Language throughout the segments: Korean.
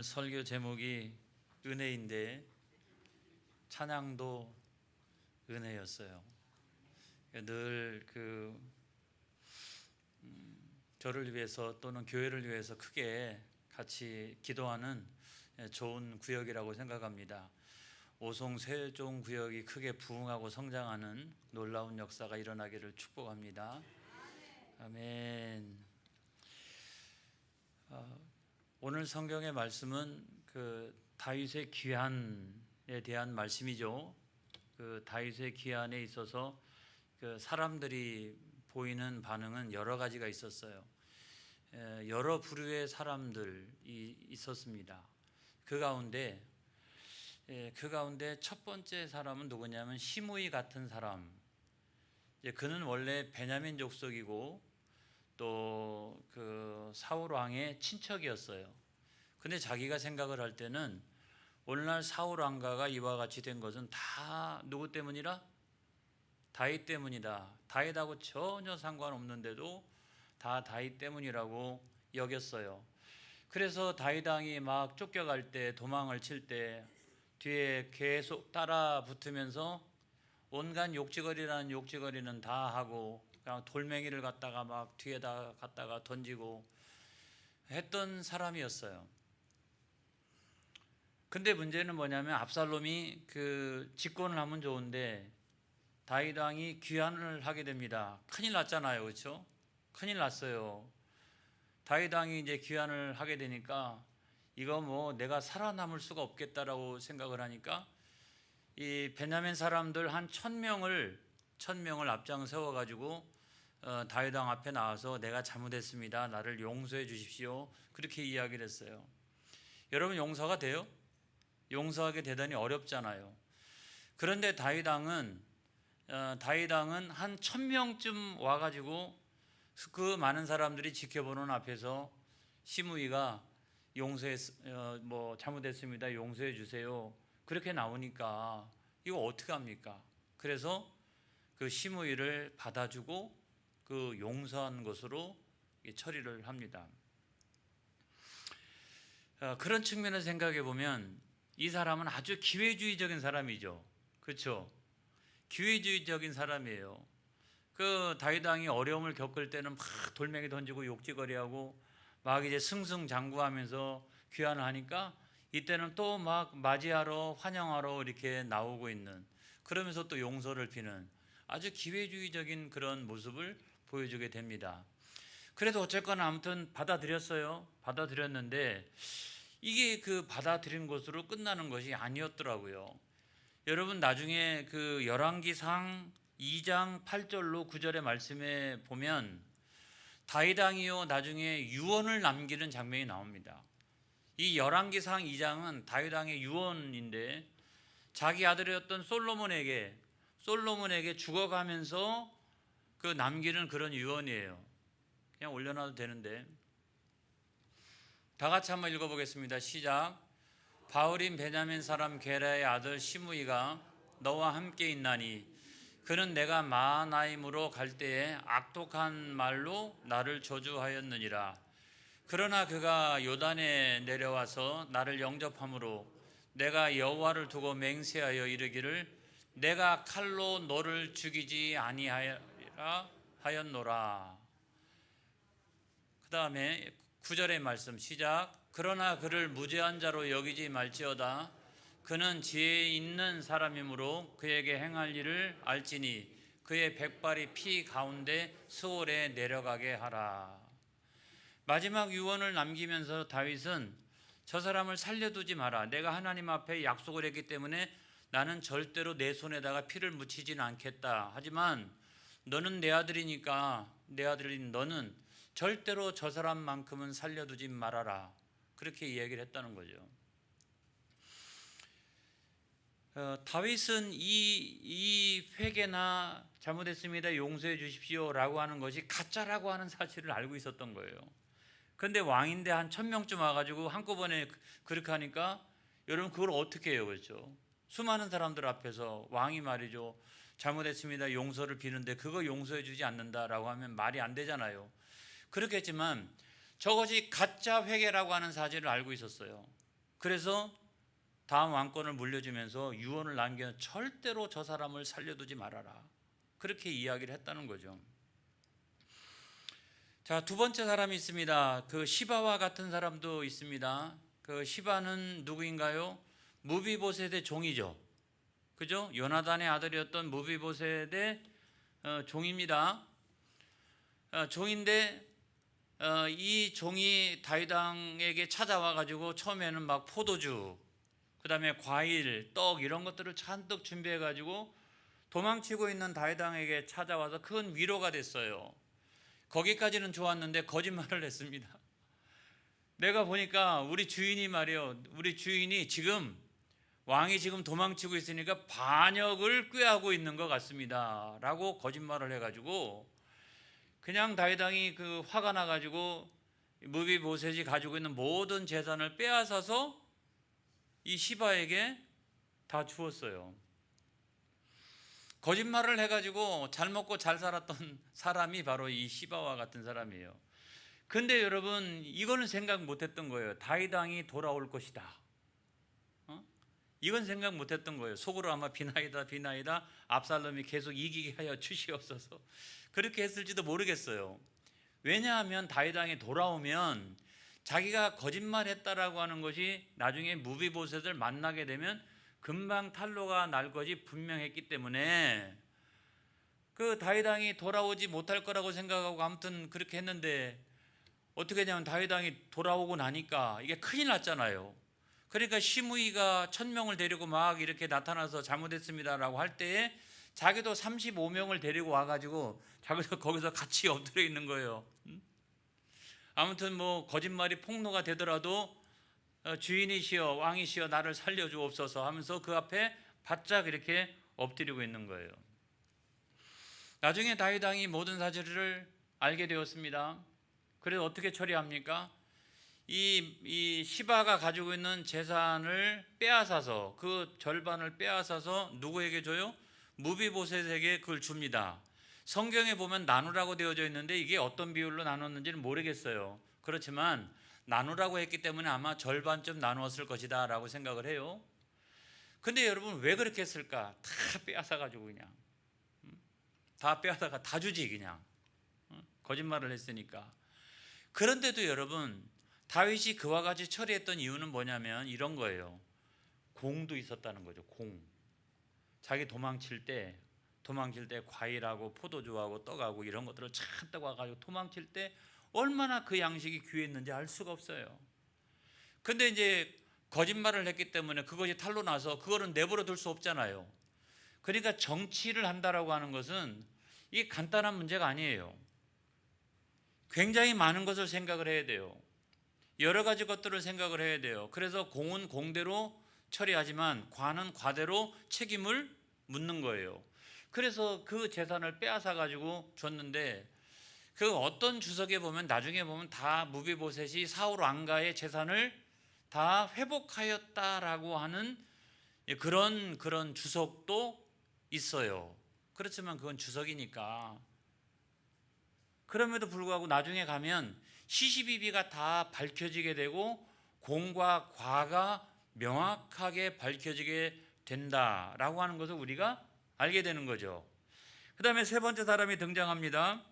설교 제목이 은혜인데 찬양도 은혜였어요. 늘 저를 위해서 또는 교회를 위해서 크게 같이 기도하는 좋은 구역이라고 생각합니다. 오송 세종 구역이 크게 부흥하고 성장하는 놀라운 역사가 일어나기를 축복합니다. 아멘. 오늘 성경의 말씀은 다윗의 귀환에 대한 말씀이죠. 다윗의 귀환에 있어서 사람들이 보이는 반응은 여러 가지가 있었어요. 여러 부류의 사람들이 있었습니다. 그 가운데 첫 번째 사람은 누구냐면 시므이 같은 사람. 그는 원래 베냐민 족속이고 또 사울 왕의 친척이었어요. 근데 자기가 생각을 할 때는 오늘날 사울 왕가가 이와 같이 된 것은 다 누구 때문이라? 다윗 때문이다. 다윗하고 전혀 상관없는데도 다 다윗 때문이라고 여겼어요. 그래서 다윗 왕이 막 쫓겨갈 때, 도망을 칠 때 뒤에 계속 따라 붙으면서 온갖 욕지거리라는 욕지거리는 다 하고 그냥 돌멩이를 갖다가 막 뒤에다 갖다가 던지고 했던 사람이었어요. 근데 문제는 뭐냐면 압살롬이 집권을 하면 좋은데 다윗 왕이 귀환을 하게 됩니다. 큰일 났잖아요. 그렇죠? 큰일 났어요. 다윗 왕이 이제 귀환을 하게 되니까 이거 뭐 내가 살아남을 수가 없겠다라고 생각을 하니까 이 베냐민 사람들 한 1000명을 앞장 세워 가지고 다윗 왕 앞에 나와서 내가 잘못했습니다. 나를 용서해 주십시오. 그렇게 이야기를 했어요. 여러분 용서가 돼요? 용서하기 대단히 어렵잖아요. 그런데 다윗 왕은 한 1000명쯤 와가지고 그 많은 사람들이 지켜보는 앞에서 시므이가 잘못했습니다. 용서해 주세요. 그렇게 나오니까 이거 어떻게 합니까? 그래서 시므이를 받아주고 용서한 것으로 처리를 합니다. 그런 측면에서 생각해 보면 이 사람은 아주 기회주의적인 사람이죠. 그렇죠? 기회주의적인 사람이에요. 다윗 왕이 어려움을 겪을 때는 막 돌멩이 던지고 욕지거리하고 막 이제 승승장구하면서 귀환을 하니까 이때는 또 막 맞이하러 환영하러 이렇게 나오고 있는, 그러면서 또 용서를 비는 아주 기회주의적인 그런 모습을 보여주게 됩니다. 그래도 어쨌거나 아무튼 받아들였는데 이게 받아들인 것으로 끝나는 것이 아니었더라고요. 여러분 나중에 열왕기상 2장 8절로 9절의 말씀에 보면 다윗 왕이요 나중에 유언을 남기는 장면이 나옵니다. 이 열왕기상 2장은 다윗 왕의 유언인데 자기 아들이었던 솔로몬에게 죽어가면서 남기는 그런 유언이에요. 그냥 올려놔도 되는데 다 같이 한번 읽어보겠습니다. 시작. 바울인 베냐민 사람 게라의 아들 시므이가 너와 함께 있나니 그는 내가 마하나임으로 갈 때에 악독한 말로 나를 저주하였느니라. 그러나 그가 요단에 내려와서 나를 영접함으로 내가 여호와를 두고 맹세하여 이르기를 내가 칼로 너를 죽이지 아니하리라 하였노라. 그 다음에 9절의 말씀 시작. 그러나 그를 무죄한 자로 여기지 말지어다. 그는 지혜 있는 사람이므로 그에게 행할 일을 알지니 그의 백발이 피 가운데 수월에 내려가게 하라. 마지막 유언을 남기면서 다윗은 저 사람을 살려두지 마라. 내가 하나님 앞에 약속을 했기 때문에 나는 절대로 내 손에다가 피를 묻히지는 않겠다. 하지만 너는 내 아들이니까 내 아들인 너는 절대로 저 사람만큼은 살려두지 말아라. 그렇게 이야기를 했다는 거죠. 다윗은 이 회개나 잘못했습니다. 용서해 주십시오 라고 하는 것이 가짜라고 하는 사실을 알고 있었던 거예요. 그런데 왕인데 한 1000명쯤 와가지고 한꺼번에 그렇게 하니까 여러분 그걸 어떻게 해요? 그렇죠? 수많은 사람들 앞에서 왕이 말이죠. 잘못했습니다. 용서를 비는데 그거 용서해 주지 않는다라고 하면 말이 안 되잖아요. 그렇겠지만 저것이 가짜 회개라고 하는 사실을 알고 있었어요. 그래서 다음 왕권을 물려주면서 유언을 남겨 절대로 저 사람을 살려두지 말아라. 그렇게 이야기를 했다는 거죠. 자, 두 번째 사람이 있습니다. 그 시바와 같은 사람도 있습니다. 그 시바는 누구인가요? 무비보셋의 종이죠. 그죠? 요나단의 아들이었던 무비보셋의 종입니다. 종인데 이 종이 다윗 왕에게 찾아와 가지고 처음에는 막 포도주, 그다음에 과일, 떡 이런 것들을 잔뜩 준비해 가지고 도망치고 있는 다윗 왕에게 찾아와서 큰 위로가 됐어요. 거기까지는 좋았는데 거짓말을 했습니다. 내가 보니까 우리 주인이 말이요, 우리 주인이 지금 왕이 지금 도망치고 있으니까 반역을 꾀하고 있는 것 같습니다 라고 거짓말을 해가지고 그냥 다윗 왕이 그 화가 나가지고 무비보셋이 가지고 있는 모든 재산을 빼앗아서 이 시바에게 다 주었어요. 거짓말을 해가지고 잘 먹고 잘 살았던 사람이 바로 이 시바와 같은 사람이에요. 근데 여러분, 이거는 생각 못했던 거예요. 다윗 왕이 돌아올 것이다. 이건 생각 못했던 거예요. 속으로 아마 비나이다 압살롬이 계속 이기게 하여 주시옵소서, 그렇게 했을지도 모르겠어요. 왜냐하면 다윗 왕이 돌아오면 자기가 거짓말했다라고 하는 것이 나중에 무비보셋을 만나게 되면 금방 탄로가 날 것이 분명했기 때문에 그 다윗 왕이 돌아오지 못할 거라고 생각하고 아무튼 그렇게 했는데, 어떻게 되냐면 다윗 왕이 돌아오고 나니까 이게 큰일 났잖아요. 그러니까 시므이가 1000명을 데리고 막 이렇게 나타나서 잘못했습니다라고 할 때에 자기도 35명을 데리고 와가지고 자기도 거기서 같이 엎드려 있는 거예요. 아무튼 뭐 거짓말이 폭로가 되더라도 주인이시여 왕이시여 나를 살려주옵소서 하면서 그 앞에 바짝 이렇게 엎드리고 있는 거예요. 나중에 다윗 왕이 모든 사실을 알게 되었습니다. 그래서 어떻게 처리합니까? 이 시바가 가지고 있는 재산을 빼앗아서, 그 절반을 빼앗아서 누구에게 줘요? 무비보셋에게 그걸 줍니다. 성경에 보면 나누라고 되어져 있는데 이게 어떤 비율로 나눴는지는 모르겠어요. 그렇지만 나누라고 했기 때문에 아마 절반쯤 나누었을 것이다 라고 생각을 해요. 근데 여러분, 왜 그렇게 했을까? 다 빼앗아가지고 그냥 다 빼앗아가 다 주지 그냥. 거짓말을 했으니까. 그런데도 여러분, 다윗이 그와 같이 처리했던 이유는 뭐냐면 이런 거예요. 공도 있었다는 거죠. 공. 자기 도망칠 때 과일하고 포도주하고 떡하고 이런 것들을 잔뜩 와가지고 도망칠 때 얼마나 그 양식이 귀했는지 알 수가 없어요. 근데 이제 거짓말을 했기 때문에 그것이 탄로 나서 그거를 내버려 둘 수 없잖아요. 그러니까 정치를 한다라고 하는 것은 이게 간단한 문제가 아니에요. 굉장히 많은 것을 생각을 해야 돼요. 여러 가지 것들을 생각을 해야 돼요. 그래서 공은 공대로 처리하지만 과는 과대로 책임을 묻는 거예요. 그래서 그 재산을 빼앗아 가지고 줬는데, 그 어떤 주석에 보면 나중에 보면 다 무비보셋이 사울 왕가의 재산을 다 회복하였다라고 하는 그런 주석도 있어요. 그렇지만 그건 주석이니까. 그럼에도 불구하고 나중에 가면 시시비비가 다 밝혀지게 되고 공과 과가 명확하게 밝혀지게 된다라고 하는 것을 우리가 알게 되는 거죠. 그 다음에 세 번째 사람이 등장합니다.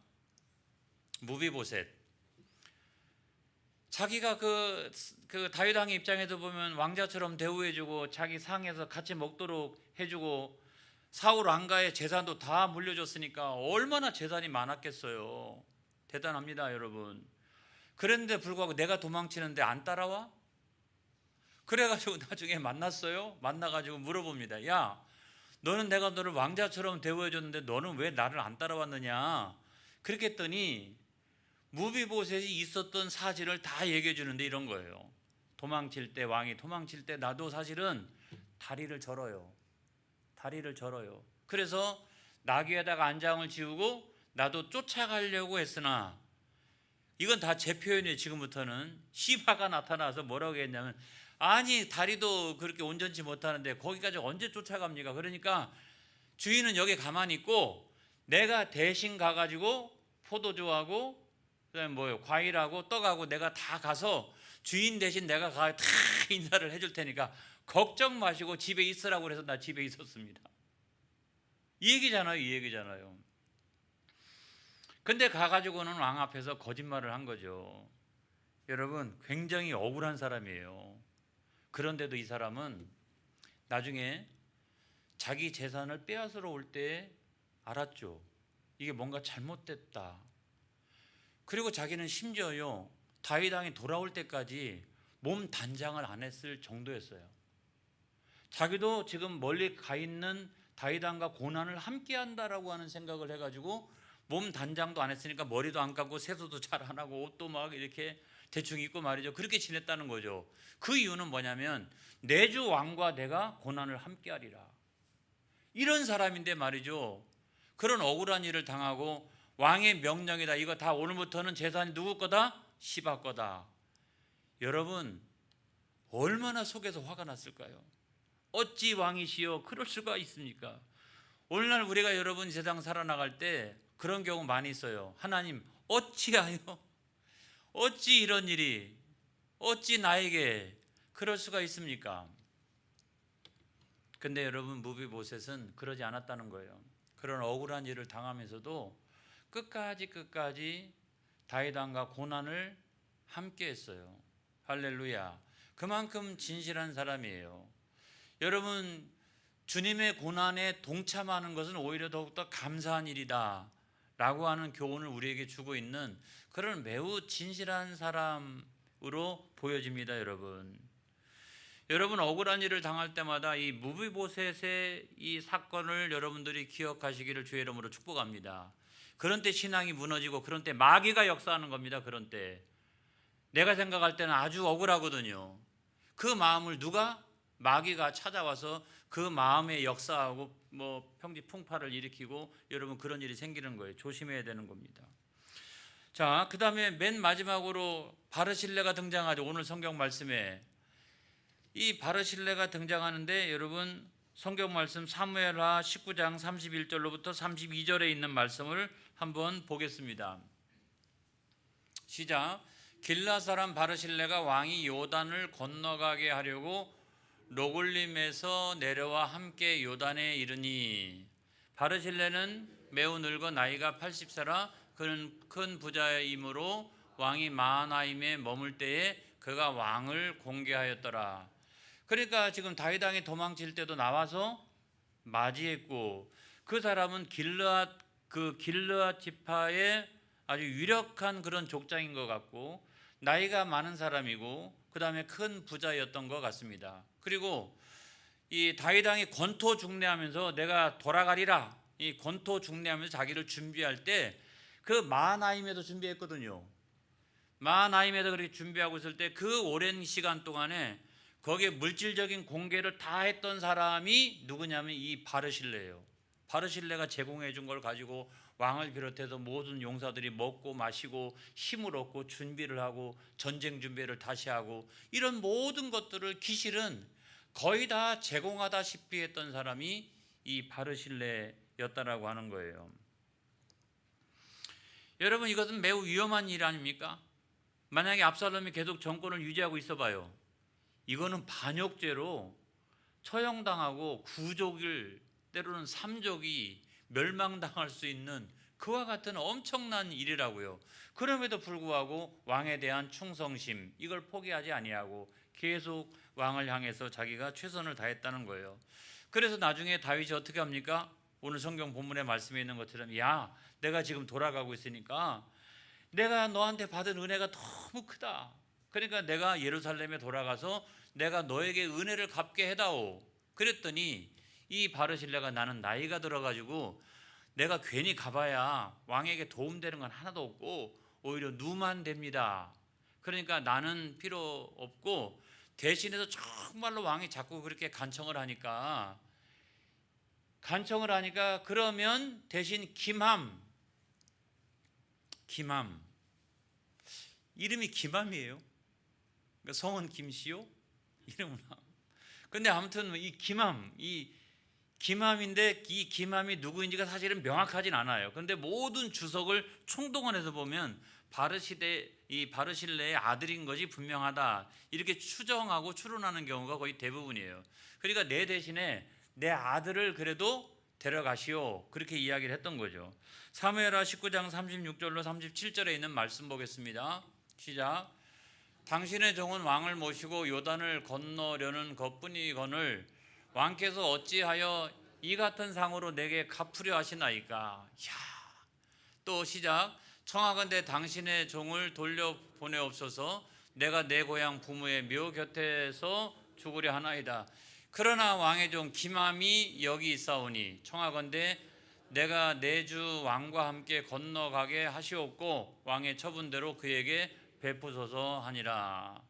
무비보셋. 자기가 그 다윗 왕의 입장에서 보면 왕자처럼 대우해주고 자기 상에서 같이 먹도록 해주고 사울 왕가의 재산도 다 물려줬으니까 얼마나 재산이 많았겠어요. 대단합니다, 여러분. 그런데 불구하고 내가 도망치는데 안 따라와? 그래가지고 나중에 만났어요. 만나가지고 물어봅니다. 야, 너는 내가 너를 왕자처럼 대우해줬는데 너는 왜 나를 안 따라왔느냐? 그렇게 했더니 무비보셋이 있었던 사실을 다 얘기해 주는데 이런 거예요. 도망칠 때, 왕이 도망칠 때 나도 사실은 다리를 절어요. 그래서 나귀에다가 안장을 지우고 나도 쫓아가려고 했으나, 이건 다 제 표현이에요. 지금부터는 시바가 나타나서 뭐라고 했냐면, 아니 다리도 그렇게 온전치 못하는데 거기까지 언제 쫓아갑니까? 그러니까 주인은 여기 가만히 있고 내가 대신 가가지고 포도주하고 그다음에 과일하고 떡하고 내가 다 가서 주인 대신 내가 다 인사를 해줄 테니까 걱정 마시고 집에 있으라고 그래서 나 집에 있었습니다. 이 얘기잖아요. 근데 가가지고는 왕 앞에서 거짓말을 한 거죠. 여러분, 굉장히 억울한 사람이에요. 그런데도 이 사람은 나중에 자기 재산을 빼앗으러 올 때 알았죠. 이게 뭔가 잘못됐다. 그리고 자기는 심지어요, 다윗 왕이 돌아올 때까지 몸 단장을 안 했을 정도였어요. 자기도 지금 멀리 가 있는 다윗 왕과 고난을 함께 한다라고 하는 생각을 해가지고 몸 단장도 안 했으니까 머리도 안 감고 세수도 잘 안 하고 옷도 막 이렇게 대충 입고 말이죠. 그렇게 지냈다는 거죠. 그 이유는 뭐냐면 내 주 왕과 내가 고난을 함께 하리라. 이런 사람인데 말이죠. 그런 억울한 일을 당하고 왕의 명령이다. 이거 다 오늘부터는 재산이 누구 거다? 시바 거다. 여러분, 얼마나 속에서 화가 났을까요? 어찌 왕이시여 그럴 수가 있습니까? 오늘날 우리가 여러분 세상 살아나갈 때 그런 경우 많이 있어요. 하나님 어찌하여 어찌 이런 일이 어찌 나에게 그럴 수가 있습니까? 근데 여러분 무비보셋은 그러지 않았다는 거예요. 그런 억울한 일을 당하면서도 끝까지 다윗 왕과 고난을 함께 했어요. 할렐루야. 그만큼 진실한 사람이에요. 여러분, 주님의 고난에 동참하는 것은 오히려 더욱더 감사한 일이다 라고 하는 교훈을 우리에게 주고 있는 그런 매우 진실한 사람으로 보여집니다. 여러분 억울한 일을 당할 때마다 이 무비보셋의 이 사건을 여러분들이 기억하시기를 주의 이름으로 축복합니다. 그런 때 신앙이 무너지고 그런 때 마귀가 역사하는 겁니다. 그런 때 내가 생각할 때는 아주 억울하거든요. 그 마음을 누가? 마귀가 찾아와서 그 마음에 역사하고 평지 풍파를 일으키고 여러분 그런 일이 생기는 거예요. 조심해야 되는 겁니다. 자, 그 다음에 맨 마지막으로 바르실레가 등장하죠. 오늘 성경 말씀에 이 바르실레가 등장하는데 여러분 성경 말씀 사무엘하 19장 31절로부터 32절에 있는 말씀을 한번 보겠습니다. 시작. 길라 사람 바르실레가 왕이 요단을 건너가게 하려고 로골림에서 내려와 함께 요단에 이르니 바르실레는 매우 늙어 나이가 80세라 그는 큰 부자이므로 왕이 마하나임에 머물 때에 그가 왕을 공개하였더라. 그러니까 지금 다윗 왕이 도망칠 때도 나와서 맞이했고 그 사람은 길르앗 지파의 아주 유력한 그런 족장인 것 같고 나이가 많은 사람이고 그 다음에 큰 부자였던 것 같습니다. 그리고 이 다윗 왕이 권토 중례하면서 내가 돌아가리라 이 권토 중례하면서 자기를 준비할 때 그 마하나임에도 준비했거든요. 마하나임에도 그렇게 준비하고 있을 때 그 오랜 시간 동안에 거기에 물질적인 공개를 다 했던 사람이 누구냐면 이 바르실레예요. 바르실레가 제공해 준 걸 가지고 왕을 비롯해서 모든 용사들이 먹고 마시고 힘을 얻고 준비를 하고 전쟁 준비를 다시 하고 이런 모든 것들을 기실은 거의 다 제공하다시피 했던 사람이 이 바르실레였다라고 하는 거예요. 여러분 이것은 매우 위험한 일 아닙니까? 만약에 압살롬이 계속 정권을 유지하고 있어 봐요. 이거는 반역죄로 처형당하고 구족일 때로는 삼족이 멸망당할 수 있는 그와 같은 엄청난 일이라고요. 그럼에도 불구하고 왕에 대한 충성심 이걸 포기하지 아니하고 계속 왕을 향해서 자기가 최선을 다했다는 거예요. 그래서 나중에 다윗이 어떻게 합니까? 오늘 성경 본문에 말씀에 있는 것처럼 야 내가 지금 돌아가고 있으니까 내가 너한테 받은 은혜가 너무 크다. 그러니까 내가 예루살렘에 돌아가서 내가 너에게 은혜를 갚게 해다오. 그랬더니 이 바르실레가 나는 나이가 들어가지고 내가 괜히 가봐야 왕에게 도움되는 건 하나도 없고 오히려 누만 됩니다. 그러니까 나는 필요 없고 대신해서 정말로 왕이 자꾸 그렇게 간청을 하니까 그러면 대신 김함 이름이 김함이에요. 그러니까 성은 김씨요 이름은 함. 근데 아무튼 이 김함인데 이 김함이 누구인지가 사실은 명확하진 않아요. 그런데 모든 주석을 총동원해서 보면 바르실레의 아들인 것이 분명하다. 이렇게 추정하고 추론하는 경우가 거의 대부분이에요. 그러니까 내 대신에 내 아들을 그래도 데려가시오. 그렇게 이야기를 했던 거죠. 사무엘하 19장 36절로 37절에 있는 말씀 보겠습니다. 시작. 당신의 종은 왕을 모시고 요단을 건너려는 것뿐이거늘 왕께서 어찌하여 이 같은 상으로 내게 갚으려 하시나이까. 또 시작. 청하건대 당신의 종을 돌려보내옵소서. 내가 내 고향 부모의 묘 곁에서 죽으려 하나이다. 그러나 왕의 종 기맘이 여기 있사오니 청하건대 내가 내 주 왕과 함께 건너가게 하시옵고 왕의 처분대로 그에게 베푸소서 하니라.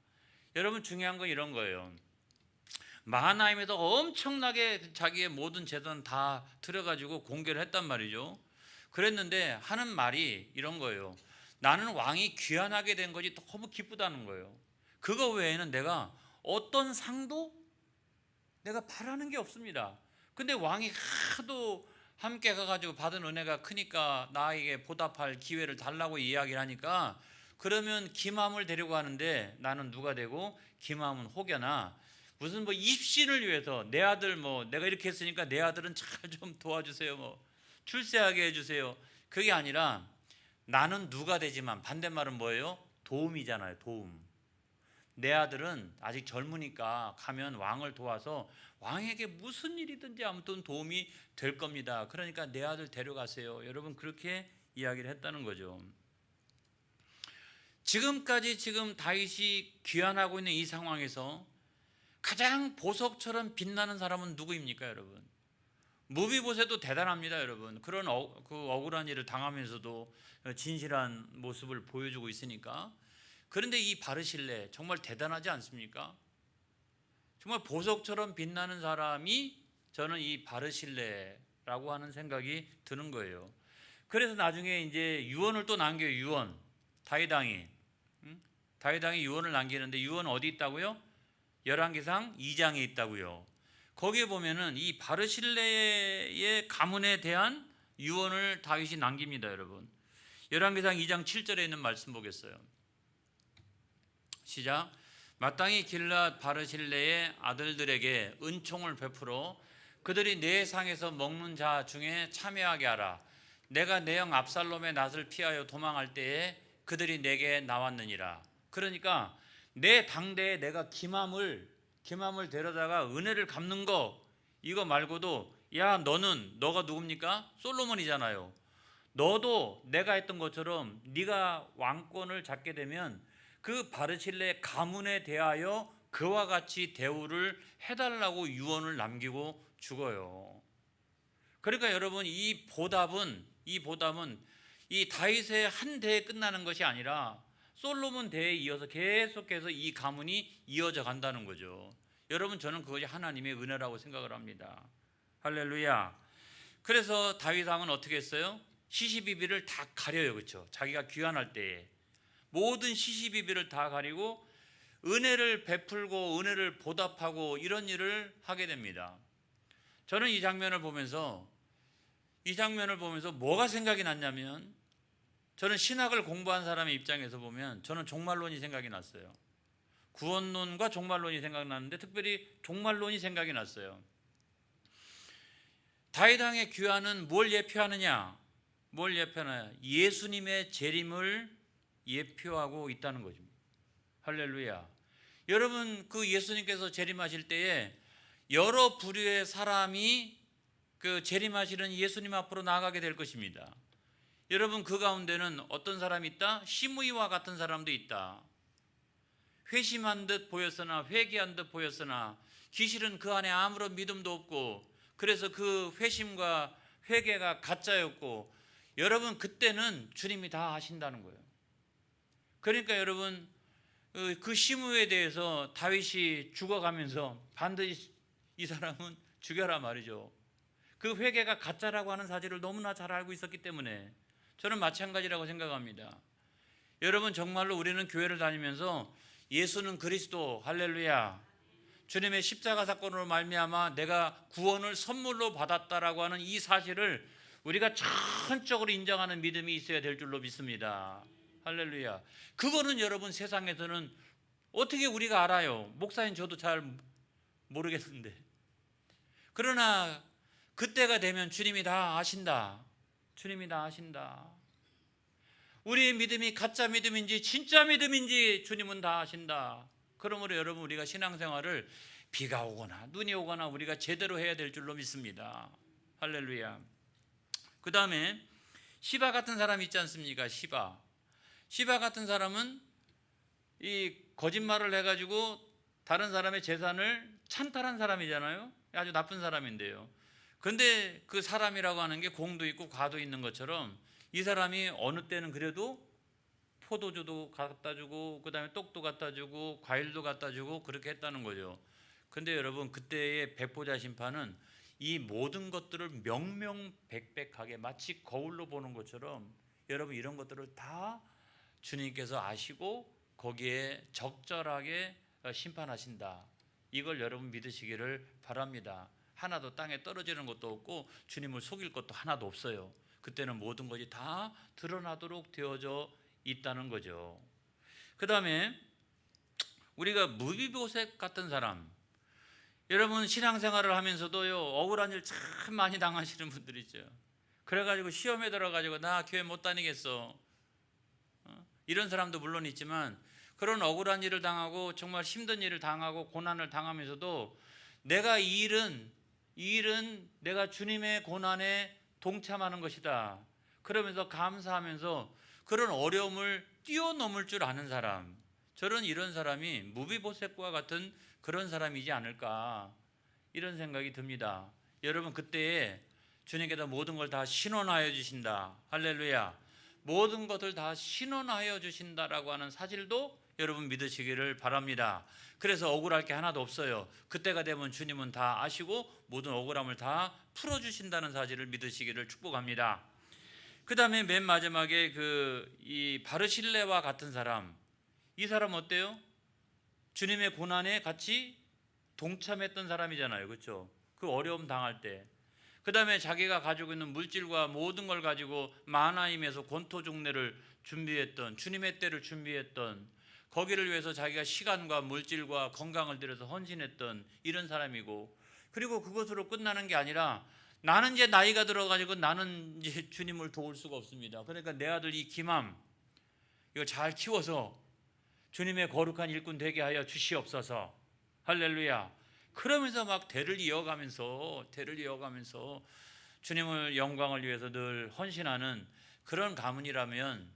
여러분, 중요한 건 이런 거예요. 마하나임에도 엄청나게 자기의 모든 재산 다 들여가지고 공개를 했단 말이죠. 그랬는데 하는 말이 이런 거예요. 나는 왕이 귀환하게 된 것이 너무 기쁘다는 거예요. 그거 외에는 내가 어떤 상도 내가 바라는 게 없습니다. 근데 왕이 하도 함께 가가지고 받은 은혜가 크니까 나에게 보답할 기회를 달라고 이야기를 하니까, 그러면 기맘을 데리고 가는데 나는 누가 되고 기맘은 혹여나 무슨 뭐 입신을 위해서 내 아들 내가 이렇게 했으니까 내 아들은 잘 좀 도와주세요, 출세하게 해주세요. 그게 아니라 나는 누가 되지만 반대말은 뭐예요? 도움이잖아요. 도움. 내 아들은 아직 젊으니까 가면 왕을 도와서 왕에게 무슨 일이든지 아무튼 도움이 될 겁니다. 그러니까 내 아들 데려가세요. 여러분, 그렇게 이야기를 했다는 거죠. 지금까지 다윗이 귀환하고 있는 이 상황에서 가장 보석처럼 빛나는 사람은 누구입니까, 여러분? 무비보셋도 대단합니다, 여러분. 그런 억울한 일을 당하면서도 진실한 모습을 보여주고 있으니까. 그런데 이 바르실레 정말 대단하지 않습니까? 정말 보석처럼 빛나는 사람이 저는 이 바르실레라고 하는 생각이 드는 거예요. 그래서 나중에 이제 유언을 또 남겨요. 유언. 다윗왕이 유언을 남기는데 유언 어디 있다고요? 열왕기상 2장에 있다고요. 거기에 보면은 이 바르실레의 가문에 대한 유언을 다윗이 남깁니다, 여러분. 열왕기상 2장 7절에 있는 말씀 보겠어요. 시작. 마땅히 길앗 바르실레의 아들들에게 은총을 베풀어 그들이 내 상에서 먹는 자 중에 참여하게 하라. 내가 내 형 압살롬의 낫을 피하여 도망할 때에 그들이 내게 나왔느니라. 그러니까 내 당대에 내가 기맘을 데려다가 은혜를 갚는 거, 이거 말고도 너가 누굽니까? 솔로몬이잖아요. 너도 내가 했던 것처럼 네가 왕권을 잡게 되면 그 바르실레 가문에 대하여 그와 같이 대우를 해달라고 유언을 남기고 죽어요. 그러니까 여러분, 이 보답은 이 다윗의 한 대에 끝나는 것이 아니라 솔로몬 대에 이어서 계속해서 이 가문이 이어져 간다는 거죠. 여러분, 저는 그것이 하나님의 은혜라고 생각을 합니다. 할렐루야. 그래서 다윗 왕은 어떻게 했어요? 시시비비를 다 가려요. 그렇죠? 자기가 귀환할 때에 모든 시시비비를 다 가리고 은혜를 베풀고 은혜를 보답하고 이런 일을 하게 됩니다. 저는 이 장면을 보면서 뭐가 생각이 났냐면, 저는 신학을 공부한 사람의 입장에서 보면 저는 종말론이 생각이 났어요. 구원론과 종말론이 생각났는데 특별히 종말론이 생각이 났어요. 다윗 왕의 귀환은 뭘 예표하느냐? 예수님의 재림을 예표하고 있다는 거죠. 할렐루야. 여러분, 그 예수님께서 재림하실 때에 여러 부류의 사람이 그 재림하시는 예수님 앞으로 나아가게 될 것입니다. 여러분, 그 가운데는 어떤 사람이 있다? 시므이와 같은 사람도 있다. 회심한 듯 보였으나 회개한 듯 보였으나 기실은 그 안에 아무런 믿음도 없고, 그래서 그 회심과 회개가 가짜였고, 여러분, 그때는 주님이 다 하신다는 거예요. 그러니까 여러분, 그 시므에 대해서 다윗이 죽어가면서 반드시 이 사람은 죽여라 말이죠. 그 회개가 가짜라고 하는 사실을 너무나 잘 알고 있었기 때문에 저는 마찬가지라고 생각합니다. 여러분, 정말로 우리는 교회를 다니면서 예수는 그리스도, 할렐루야, 주님의 십자가 사건으로 말미암아 내가 구원을 선물로 받았다라고 하는 이 사실을 우리가 전적으로 인정하는 믿음이 있어야 될 줄로 믿습니다. 할렐루야. 그거는 여러분 세상에서는 어떻게 우리가 알아요? 목사님 저도 잘 모르겠는데. 그러나 그때가 되면 주님이 다 아신다. 주님이 다 아신다. 우리의 믿음이 가짜 믿음인지 진짜 믿음인지 주님은 다 아신다. 그러므로 여러분 우리가 신앙생활을 비가 오거나 눈이 오거나 우리가 제대로 해야 될 줄로 믿습니다. 할렐루야. 그 다음에 시바 같은 사람 있지 않습니까? 시바 같은 사람은 이 거짓말을 해가지고 다른 사람의 재산을 찬탈한 사람이잖아요. 아주 나쁜 사람인데요. 근데 그 사람이라고 하는 게 공도 있고 과도 있는 것처럼 이 사람이 어느 때는 그래도 포도주도 갖다 주고 그 다음에 떡도 갖다 주고 과일도 갖다 주고 그렇게 했다는 거죠. 근데 여러분 그때의 백보자 심판은 이 모든 것들을 명명백백하게 마치 거울로 보는 것처럼 여러분 이런 것들을 다 주님께서 아시고 거기에 적절하게 심판하신다. 이걸 여러분 믿으시기를 바랍니다. 하나도 땅에 떨어지는 것도 없고 주님을 속일 것도 하나도 없어요. 그때는 모든 것이 다 드러나도록 되어져 있다는 거죠. 그 다음에 우리가 무비보셋 같은 사람, 여러분 신앙생활을 하면서도요 억울한 일 참 많이 당하시는 분들 있죠. 그래가지고 시험에 들어가지고 나 교회 못 다니겠어, 이런 사람도 물론 있지만 그런 억울한 일을 당하고 정말 힘든 일을 당하고 고난을 당하면서도 내가 이 일은 내가 주님의 고난에 동참하는 것이다 그러면서 감사하면서 그런 어려움을 뛰어넘을 줄 아는 사람, 저는 이런 사람이 무비보셋과 같은 그런 사람이지 않을까 이런 생각이 듭니다. 여러분 그때에 주님께서 모든 걸 다 신원하여 주신다. 할렐루야. 모든 것을 다 신원하여 주신다라고 하는 사실도 여러분 믿으시기를 바랍니다. 그래서 억울할 게 하나도 없어요. 그때가 되면 주님은 다 아시고 모든 억울함을 다 풀어주신다는 사실을 믿으시기를 축복합니다. 그 다음에 맨 마지막에 이 바르실레와 같은 사람, 이 사람 어때요? 주님의 고난에 같이 동참했던 사람이잖아요. 그렇죠? 그 어려움 당할 때. 그 다음에 자기가 가지고 있는 물질과 모든 걸 가지고 마하나임에서 권토 중례를 준비했던, 주님의 때를 준비했던, 거기를 위해서 자기가 시간과 물질과 건강을 들여서 헌신했던 이런 사람이고, 그리고 그것으로 끝나는 게 아니라 나는 이제 나이가 들어가지고 나는 이제 주님을 도울 수가 없습니다. 그러니까 내 아들 이 김함 이거 잘 키워서 주님의 거룩한 일꾼 되게 하여 주시옵소서. 할렐루야. 그러면서 막 대를 이어가면서 주님을 영광을 위해서 늘 헌신하는 그런 가문이라면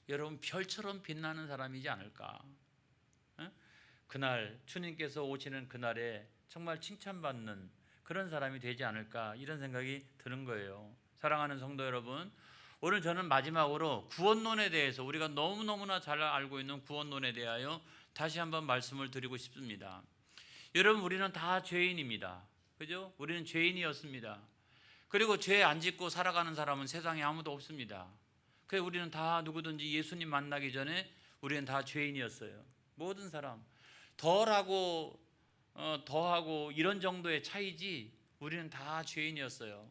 여러분 별처럼 빛나는 사람이지 않을까. 그날 주님께서 오시는 그날에 정말 칭찬받는 그런 사람이 되지 않을까 이런 생각이 드는 거예요. 사랑하는 성도 여러분, 오늘 저는 마지막으로 구원론에 대해서 우리가 너무너무나 잘 알고 있는 구원론에 대하여 다시 한번 말씀을 드리고 싶습니다. 여러분 우리는 다 죄인입니다. 그죠? 우리는 죄인이었습니다. 그리고 죄 안 짓고 살아가는 사람은 세상에 아무도 없습니다. 그래서 우리는 다 누구든지 예수님 만나기 전에 우리는 다 죄인이었어요. 모든 사람 더하고 이런 정도의 차이지 우리는 다 죄인이었어요.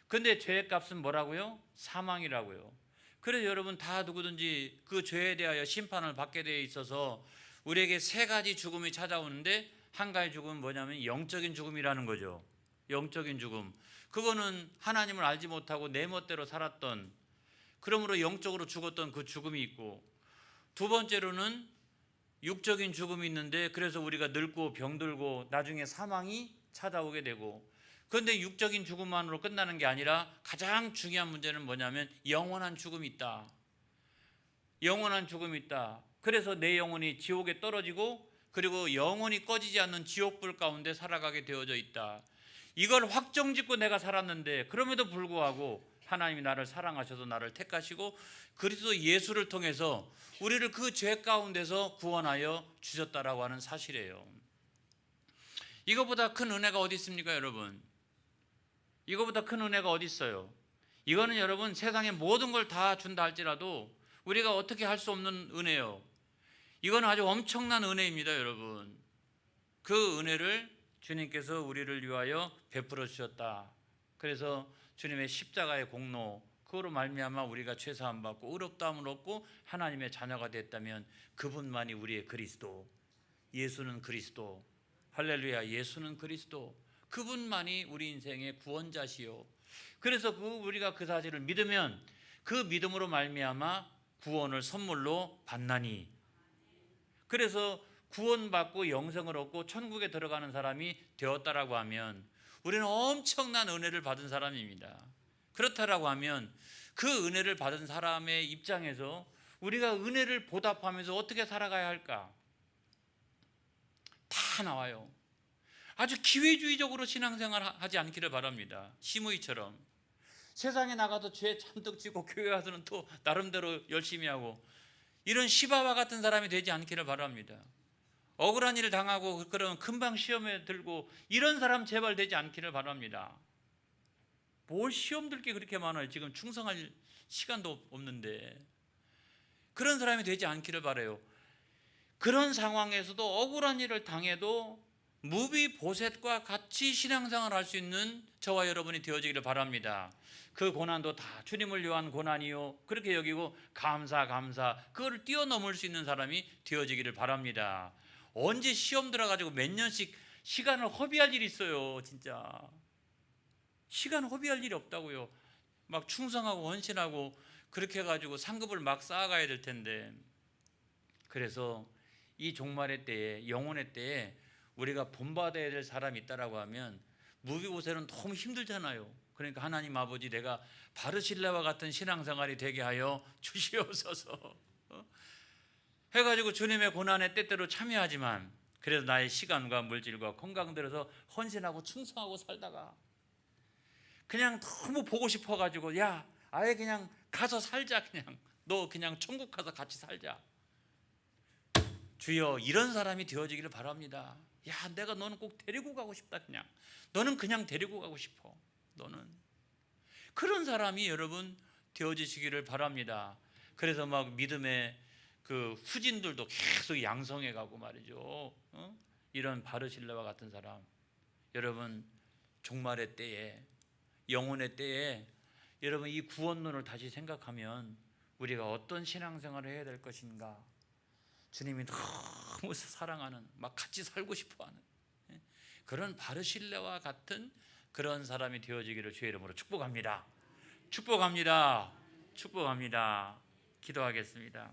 근데 죄의 값은 뭐라고요? 사망이라고요. 그래서 여러분 다 누구든지 그 죄에 대하여 심판을 받게 되어 있어서 우리에게 세 가지 죽음이 찾아오는데 한 가지 죽음은 뭐냐면 영적인 죽음이라는 거죠. 영적인 죽음. 그거는 하나님을 알지 못하고 내 멋대로 살았던, 그러므로 영적으로 죽었던 그 죽음이 있고, 두 번째로는 육적인 죽음이 있는데 그래서 우리가 늙고 병들고 나중에 사망이 찾아오게 되고, 그런데 육적인 죽음만으로 끝나는 게 아니라 가장 중요한 문제는 뭐냐면 영원한 죽음이 있다. 영원한 죽음이 있다. 그래서 내 영혼이 지옥에 떨어지고 그리고 영원히 꺼지지 않는 지옥불 가운데 살아가게 되어져 있다. 이걸 확정짓고 내가 살았는데 그럼에도 불구하고 하나님이 나를 사랑하셔서 나를 택하시고 그리스도 예수를 통해서 우리를 그 죄 가운데서 구원하여 주셨다라고 하는 사실이에요. 이거보다 큰 은혜가 어디 있습니까, 여러분? 이거보다 큰 은혜가 어디 있어요? 이거는 여러분 세상의 모든 걸 다 준다 할지라도 우리가 어떻게 할 수 없는 은혜예요. 이건 아주 엄청난 은혜입니다, 여러분. 그 은혜를 주님께서 우리를 위하여 베풀어 주셨다. 그래서 주님의 십자가의 공로, 그거로 말미암아 우리가 죄사함 받고 의롭다함을 얻고 하나님의 자녀가 됐다면 그분만이 우리의 그리스도, 예수는 그리스도, 할렐루야, 예수는 그리스도, 그분만이 우리 인생의 구원자시요. 그래서 우리가 그 사실을 믿으면 그 믿음으로 말미암아 구원을 선물로 받나니, 그래서 구원받고 영생을 얻고 천국에 들어가는 사람이 되었다라고 하면 우리는 엄청난 은혜를 받은 사람입니다. 그렇다라고 하면 그 은혜를 받은 사람의 입장에서 우리가 은혜를 보답하면서 어떻게 살아가야 할까? 다 나와요. 아주 기회주의적으로 신앙생활 하지 않기를 바랍니다. 시므이처럼 세상에 나가도 죄 잔뜩 지고 교회 와서는 또 나름대로 열심히 하고 이런 시바와 같은 사람이 되지 않기를 바랍니다. 억울한 일을 당하고 그런 금방 시험에 들고 이런 사람 제발 되지 않기를 바랍니다. 뭘 시험 들 게 그렇게 많아요. 지금 충성할 시간도 없는데 그런 사람이 되지 않기를 바라요. 그런 상황에서도 억울한 일을 당해도 무비보셋과 같이 신앙생활을 할 수 있는 저와 여러분이 되어지기를 바랍니다. 그 고난도 다 주님을 위한 고난이요 그렇게 여기고 감사 그거를 뛰어넘을 수 있는 사람이 되어지기를 바랍니다. 언제 시험 들어가지고 몇 년씩 시간을 허비할 일이 있어요. 진짜 시간 허비할 일이 없다고요. 막 충성하고 헌신하고 그렇게 해가지고 상급을 막 쌓아가야 될 텐데, 그래서 이 종말의 때에, 영혼의 때에 우리가 본받아야 될 사람이 있다라고 하면 무비보셋은 너무 힘들잖아요. 그러니까 하나님 아버지, 내가 바르실레와 같은 신앙생활이 되게 하여 주시옵소서 해가지고 주님의 고난에 때때로 참여하지만 그래도 나의 시간과 물질과 건강 들여서 헌신하고 충성하고 살다가 그냥 너무 보고 싶어가지고 야 아예 그냥 가서 살자, 그냥 너 그냥 천국 가서 같이 살자. 주여, 이런 사람이 되어지기를 바랍니다. 야 내가 너는 꼭 데리고 가고 싶다. 그냥 너는 그냥 데리고 가고 싶어. 너는 그런 사람이 여러분 되어지시기를 바랍니다. 그래서 막 믿음의 그 후진들도 계속 양성해 가고 말이죠. 이런 바르실레와 같은 사람, 여러분 종말의 때에, 영혼의 때에 여러분 이 구원론을 다시 생각하면 우리가 어떤 신앙생활을 해야 될 것인가, 주님이 너무 사랑하는, 막 같이 살고 싶어하는 그런 바르실레와 같은 그런 사람이 되어지기를 주의 이름으로 축복합니다. 축복합니다. 축복합니다. 기도하겠습니다.